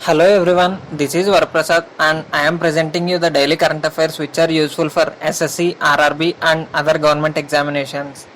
Hello everyone, this is Varaprasad and I am presenting you the daily current affairs which are useful for SSC, RRB and other government examinations.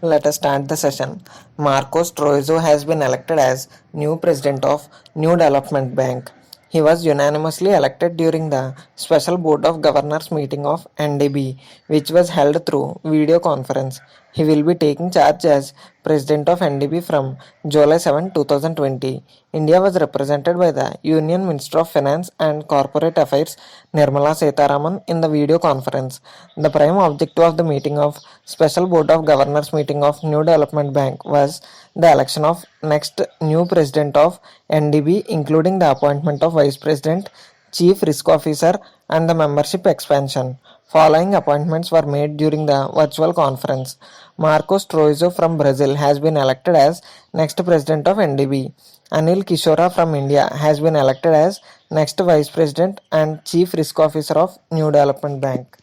Let us start the session. Marcos Troizo has been elected as new president of New Development Bank. He was unanimously elected during the special board of governors meeting of NDB, which was held through video conference. He will be taking charge as president of NDB from July 7, 2020. India was represented by the Union Minister of Finance and Corporate Affairs Nirmala Sitharaman in the video conference. The prime objective of the meeting of Special Board of Governors meeting of New Development Bank was the election of next new president of NDB, including the appointment of vice president, chief risk officer and the membership expansion. Following appointments were made during the virtual conference. Marcos Troizo from Brazil has been elected as next president of NDB. Anil Kishora from India has been elected as next vice president and chief risk officer of New Development Bank.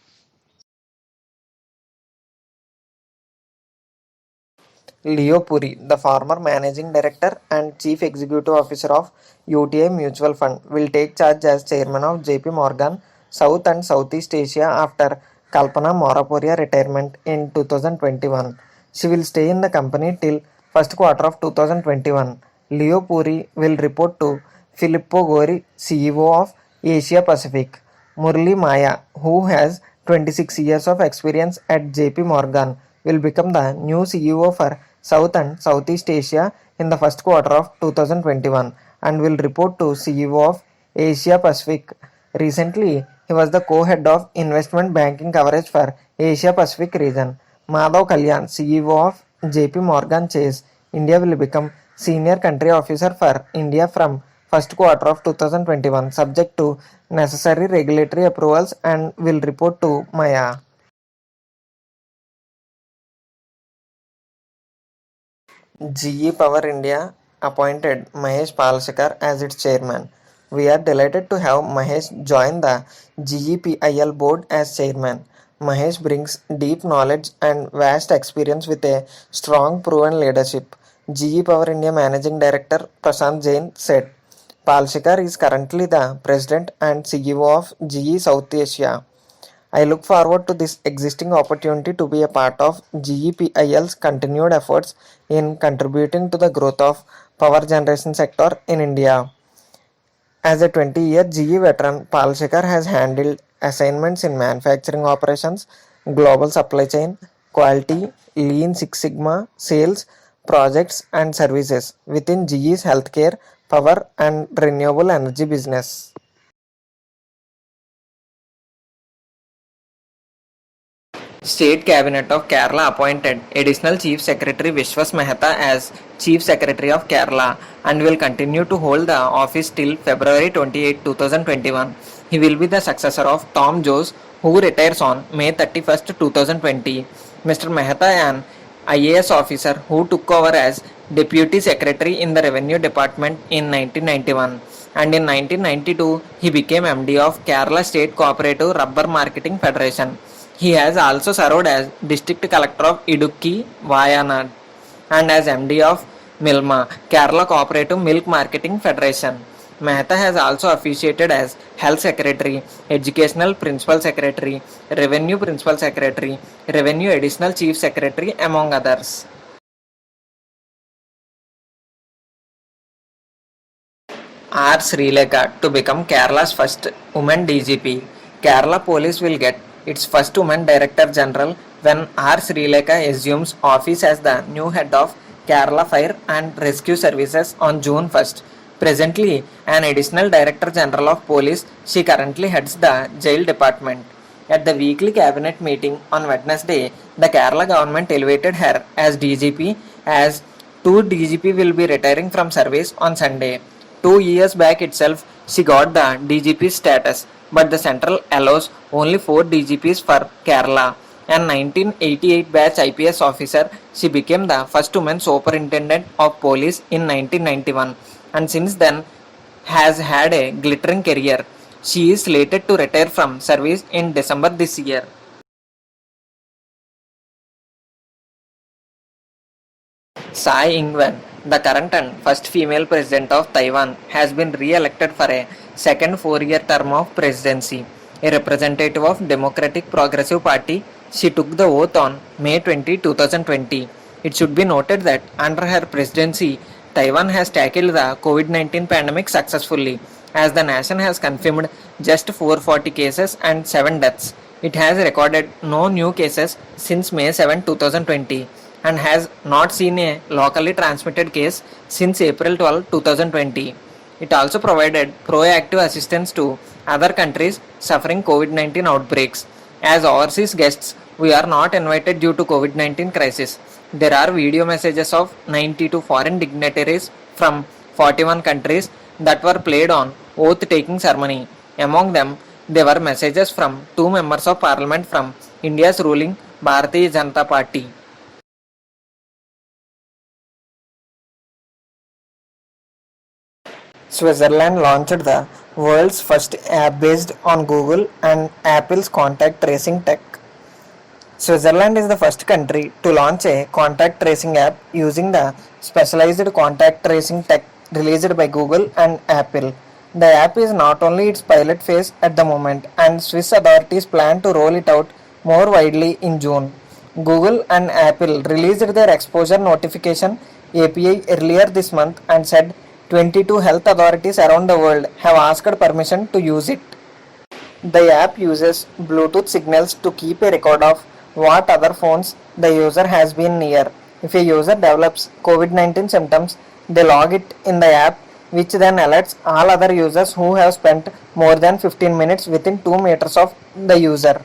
Leo Puri, the former managing director and chief executive officer of UTI Mutual Fund, will take charge as chairman of JP Morgan South and Southeast Asia after Kalpana Moraporia retirement in 2021. She will stay in the company till first quarter of 2021. Leo Puri will report to Filippo Gori, CEO of Asia Pacific. Murli Maya, who has 26 years of experience at JP Morgan, will become the new CEO for South and Southeast Asia in the first quarter of 2021 and will report to CEO of Asia Pacific. Recently, he was the co-head of investment banking coverage for Asia Pacific region. Madhav Kalyan, CEO of JP Morgan Chase, India will become senior country officer for India from first quarter of 2021 subject to necessary regulatory approvals and will report to Maya. GE Power India appointed Mahesh Palshikar as its chairman. We are delighted to have Mahesh join the GEPIL board as chairman. Mahesh brings deep knowledge and vast experience with a strong proven leadership. GE Power India Managing Director Prashant Jain said. Palshikar is currently the president and CEO of GE South Asia. I look forward to this existing opportunity to be a part of GEPIL's continued efforts in contributing to the growth of power generation sector in India. As a 20-year GE veteran, Palshikar has handled assignments in manufacturing operations, global supply chain, quality, Lean Six Sigma, sales, projects and services within GE's healthcare, power and renewable energy business. State Cabinet of Kerala appointed Additional Chief Secretary Vishwas Mehta as Chief Secretary of Kerala and will continue to hold the office till February 28, 2021. He will be the successor of Tom Jose, who retires on May 31, 2020. Mr. Mehta, an IAS officer who took over as Deputy Secretary in the Revenue Department in 1991, and in 1992 he became MD of Kerala State Cooperative Rubber Marketing Federation. He has also served as District Collector of Idukki, Wayanad, and as MD of Milma, Kerala Cooperative Milk Marketing Federation. Mehta has also officiated as Health Secretary, Educational Principal Secretary, Revenue Principal Secretary, Revenue Additional Chief Secretary, among others. R. Srilekha to become Kerala's first woman DGP. Kerala Police will get its first woman Director General when R. Srilekha assumes office as the new head of Kerala Fire and Rescue Services on June 1st. Presently an additional Director General of Police, she currently heads the Jail Department. At the weekly cabinet meeting on Wednesday, the Kerala government elevated her as DGP as two DGP will be retiring from service on Sunday. 2 years back itself, she got the DGP status, but the central allows only 4 DGPs for Kerala. An 1988 batch IPS officer, she became the first woman superintendent of police in 1991 and since then has had a glittering career. She is slated to retire from service in December this year. Tsai Ing-wen, the current and first female president of Taiwan, has been re-elected for a second four-year term of presidency. A representative of Democratic Progressive Party, she took the oath on May 20, 2020. It should be noted that under her presidency, Taiwan has tackled the COVID-19 pandemic successfully, as the nation has confirmed just 440 cases and 7 deaths. It has recorded no new cases since May 7, 2020 and has not seen a locally transmitted case since April 12, 2020. It also provided proactive assistance to other countries suffering COVID-19 outbreaks. As overseas guests, we are not invited due to COVID-19 crisis. There are video messages of 92 foreign dignitaries from 41 countries that were played on oath-taking ceremony. Among them, there were messages from two members of parliament from India's ruling Bharatiya Janata Party. Switzerland launched the world's first app based on Google and Apple's contact tracing tech. Switzerland is the first country to launch a contact tracing app using the specialized contact tracing tech released by Google and Apple. The app is not only its pilot phase at the moment, and Swiss authorities plan to roll it out more widely in June. Google and Apple released their exposure notification API earlier this month and said 22 health authorities around the world have asked permission to use it. The app uses Bluetooth signals to keep a record of what other phones the user has been near. If a user develops COVID-19 symptoms, they log it in the app, which then alerts all other users who have spent more than 15 minutes within 2 meters of the user.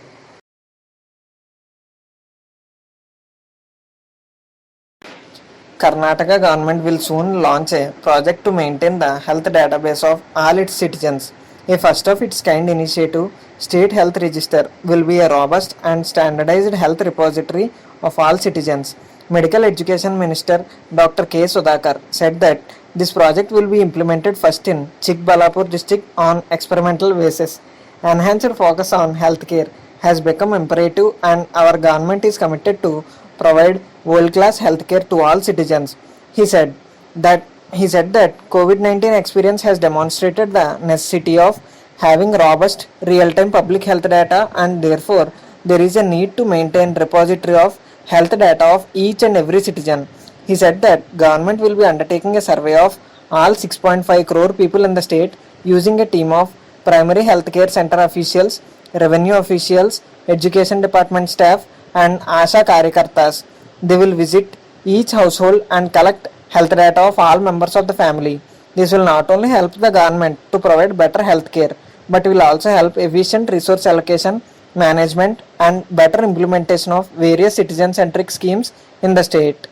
Karnataka government will soon launch a project to maintain the health database of all its citizens. A first of its kind initiative, State Health Register will be a robust and standardized health repository of all citizens. Medical Education Minister Dr. K. Sudhakar said that this project will be implemented first in Chikbalapur district on experimental basis. Enhanced focus on healthcare has become imperative, and our government is committed to provide world-class healthcare to all citizens. He said that COVID-19 experience has demonstrated the necessity of having robust real-time public health data, and therefore there is a need to maintain repository of health data of each and every citizen. He said that government will be undertaking a survey of all 6.5 crore people in the state using a team of primary healthcare center officials, revenue officials, education department staff, and ASHA Karyakartas. They will visit each household and collect health data of all members of the family. This will not only help the government to provide better health care, but will also help efficient resource allocation, management, and better implementation of various citizen-centric schemes in the state.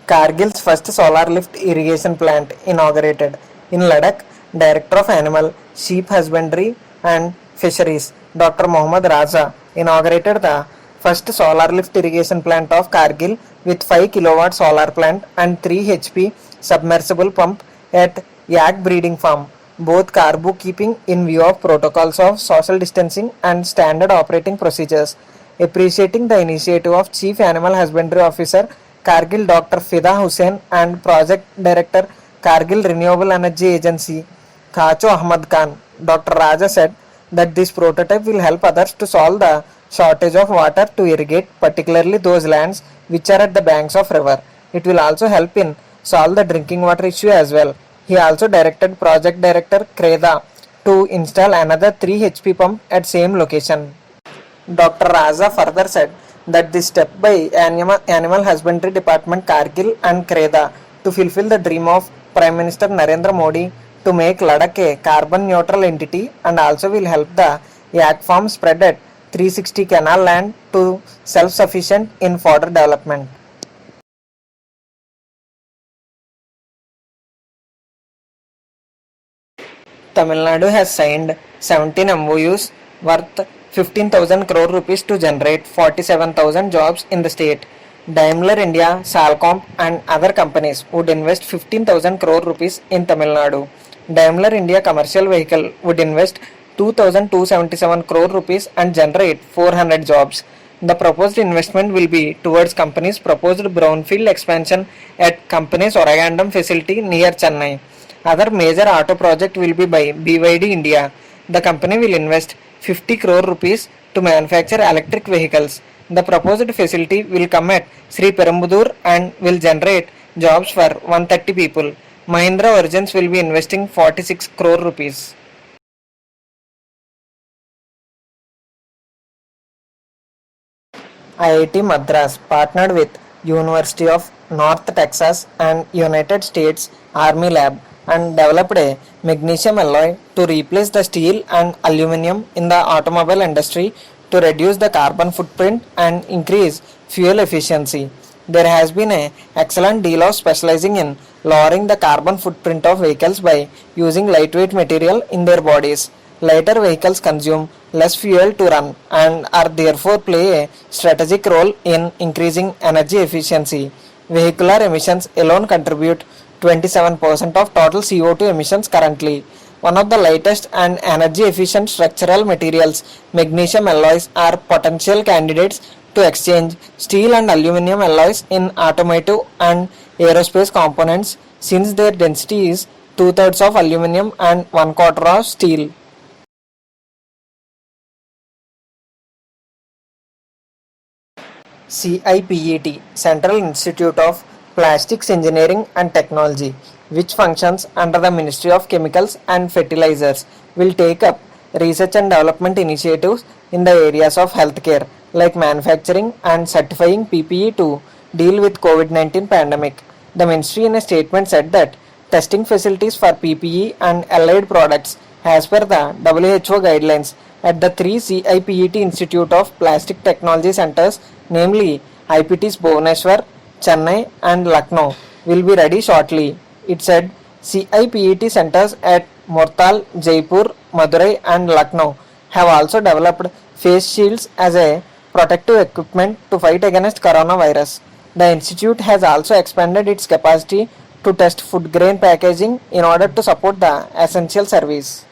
Kargil's first solar lift irrigation plant inaugurated in Ladakh. Director of Animal, Sheep Husbandry and Fisheries, Dr. Mohammad Raza, inaugurated the first solar lift irrigation plant of Kargil with 5 kilowatt solar plant and 3 HP submersible pump at yak breeding farm. Both carbo keeping in view of protocols of social distancing and standard operating procedures. Appreciating the initiative of Chief Animal Husbandry Officer Kargil Dr. Fida Hussain and Project Director Kargil Renewable Energy Agency Khacho Ahmad Khan, Dr. Raja said that this prototype will help others to solve the shortage of water to irrigate, particularly those lands which are at the banks of river. It will also help in solve the drinking water issue as well. He also directed Project Director Kreda to install another 3 HP pump at same location. Dr. Raza further said that this step by Animal Husbandry Department Kargil and Kreda to fulfill the dream of Prime Minister Narendra Modi to make Ladakh a carbon neutral entity, and also will help the yak farm spread at 360 canal land to self-sufficient in fodder development. Tamil Nadu has signed 17 MOUs worth 15,000 crore rupees to generate 47,000 jobs in the state. Daimler India, Salcomp and other companies would invest 15,000 crore rupees in Tamil Nadu. Daimler India Commercial Vehicle would invest 2,277 crore rupees and generate 400 jobs. The proposed investment will be towards company's proposed brownfield expansion at company's Oragadam facility near Chennai. Other major auto project will be by BYD India. The company will invest 50 crore rupees to manufacture electric vehicles. The proposed facility will come at Sri Perumbudur and will generate jobs for 130 people. Mahindra Origins will be investing 46 crore rupees. IIT Madras partnered with University of North Texas and United States Army Lab and developed a magnesium alloy to replace the steel and aluminum in the automobile industry to reduce the carbon footprint and increase fuel efficiency. There has been an excellent deal of specializing in lowering the carbon footprint of vehicles by using lightweight material in their bodies. Lighter vehicles consume less fuel to run and are therefore play a strategic role in increasing energy efficiency. Vehicular emissions alone contribute 27% of total CO2 emissions currently. One of the lightest and energy efficient structural materials, magnesium alloys, are potential candidates to exchange steel and aluminum alloys in automotive and aerospace components since their density is two-thirds of aluminum and one-quarter of steel. CIPET, Central Institute of Plastics Engineering and Technology, which functions under the Ministry of Chemicals and Fertilizers, will take up research and development initiatives in the areas of healthcare like manufacturing and certifying PPE to deal with COVID-19 pandemic. The ministry in a statement said that testing facilities for PPE and allied products as per the WHO guidelines at the three CIPET Institute of Plastic Technology centers, namely IPTs Bhubaneswar, Chennai and Lucknow, will be ready shortly. It said CIPET centers at Mortal, Jaipur, Madurai and Lucknow have also developed face shields as a protective equipment to fight against coronavirus. The institute has also expanded its capacity to test food grain packaging in order to support the essential service.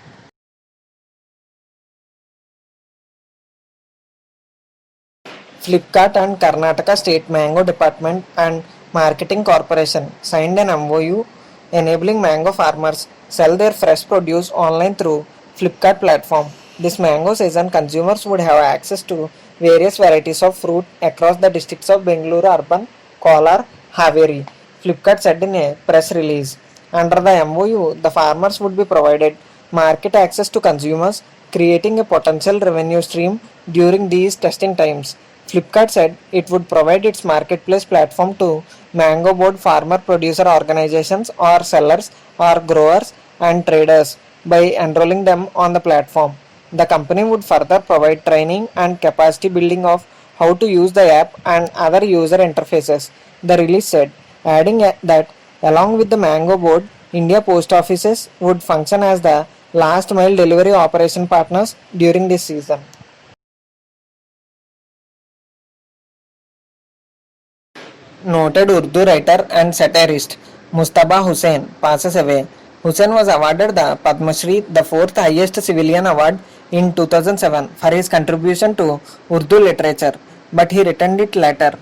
Flipkart and Karnataka State Mango Department and Marketing Corporation signed an MOU enabling mango farmers sell their fresh produce online through Flipkart platform. This mango season, consumers would have access to various varieties of fruit across the districts of Bengaluru Urban, Kolar, Haveri. Flipkart said in a press release. Under the MOU, the farmers would be provided market access to consumers, creating a potential revenue stream during these testing times. Flipkart said it would provide its marketplace platform to mango board farmer producer organizations or sellers or growers and traders by enrolling them on the platform. The company would further provide training and capacity building of how to use the app and other user interfaces, the release said, adding that along with the Mango board, India Post Offices would function as the last mile delivery operation partners during this season. Noted Urdu writer and satirist Mustaba Hussain passes away. Hussain was awarded the Padma Shri, the fourth highest civilian award, in 2007 for his contribution to Urdu literature, but he returned it later.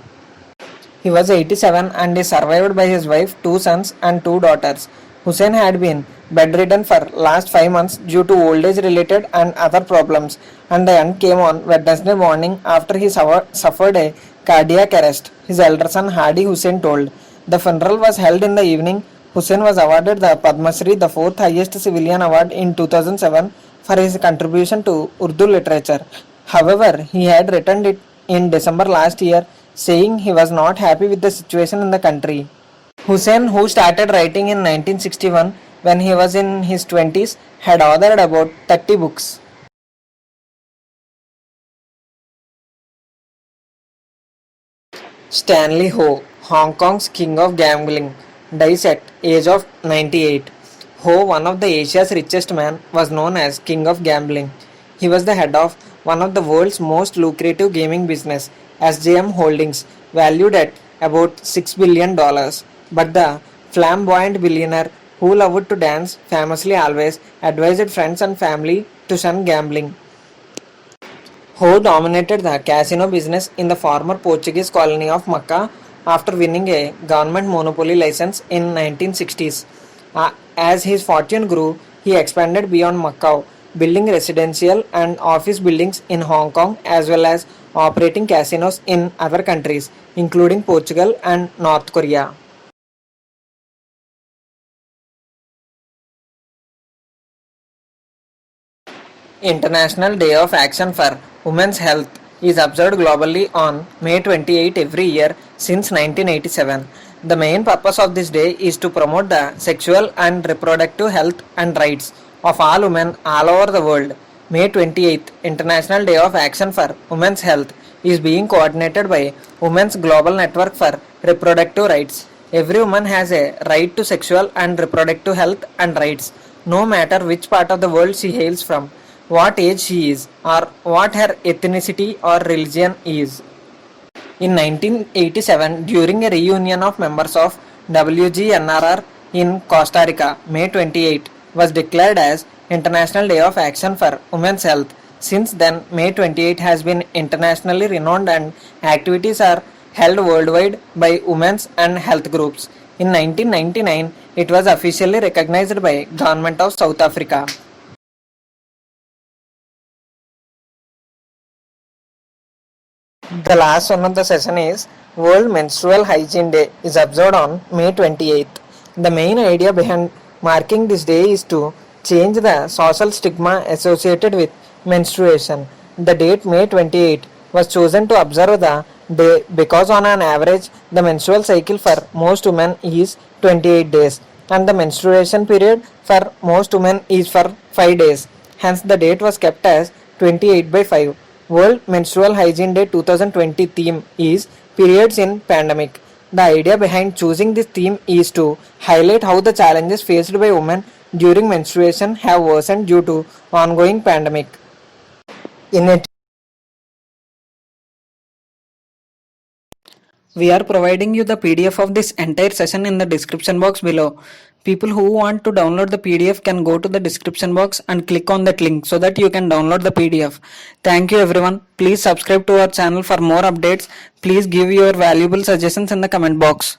He was 87 and is survived by his wife, two sons and two daughters. Hussain had been bedridden for last 5 months due to old age related and other problems, and the end came on Wednesday morning after he suffered a cardiac arrest, his elder son Hadi Hussain told. The funeral was held in the evening. Hussain was awarded the Padma Shri, the fourth highest civilian award, in 2007 for his contribution to Urdu literature. However, he had returned it in December last year, saying he was not happy with the situation in the country. Hussain, who started writing in 1961 when he was in his 20s, had authored about 30 books. Stanley Ho, Hong Kong's king of gambling, dies at age of 98. Ho, one of the Asia's richest men, was known as king of gambling. He was the head of one of the world's most lucrative gaming business, SJM Holdings, valued at about $6 billion. But the flamboyant billionaire, who loved to dance, famously always advised friends and family to shun gambling. Who dominated the casino business in the former Portuguese colony of Macca after winning a government monopoly license in 1960s. As his fortune grew, he expanded beyond Macau, building residential and office buildings in Hong Kong as well as operating casinos in other countries, including Portugal and North Korea. International Day of Action for Women's Health is observed globally on May 28 every year since 1987. The main purpose of this day is to promote the sexual and reproductive health and rights of all women all over the world. May 28th, International Day of Action for Women's Health, is being coordinated by Women's Global Network for Reproductive Rights. Every woman has a right to sexual and reproductive health and rights, no matter which part of the world she hails from, what age she is, or what her ethnicity or religion is. In 1987, during a reunion of members of WGNRR in Costa Rica, May 28 was declared as International Day of Action for Women's Health. Since then, May 28 has been internationally renowned and activities are held worldwide by women's and health groups. In 1999, it was officially recognized by Government of South Africa. The last one of the session is World Menstrual Hygiene Day is observed on May 28th. The main idea behind marking this day is to change the social stigma associated with menstruation. The date May 28 was chosen to observe the day because on an average the menstrual cycle for most women is 28 days and the menstruation period for most women is for 5 days. Hence the date was kept as 28 by 5. World Menstrual Hygiene Day 2020 theme is Periods in Pandemic. The idea behind choosing this theme is to highlight how the challenges faced by women during menstruation have worsened due to ongoing pandemic. In it, we are providing you the PDF of this entire session in the description box below. People who want to download the PDF can go to the description box and click on that link so that you can download the PDF. Thank you everyone. Please subscribe to our channel for more updates. Please give your valuable suggestions in the comment box.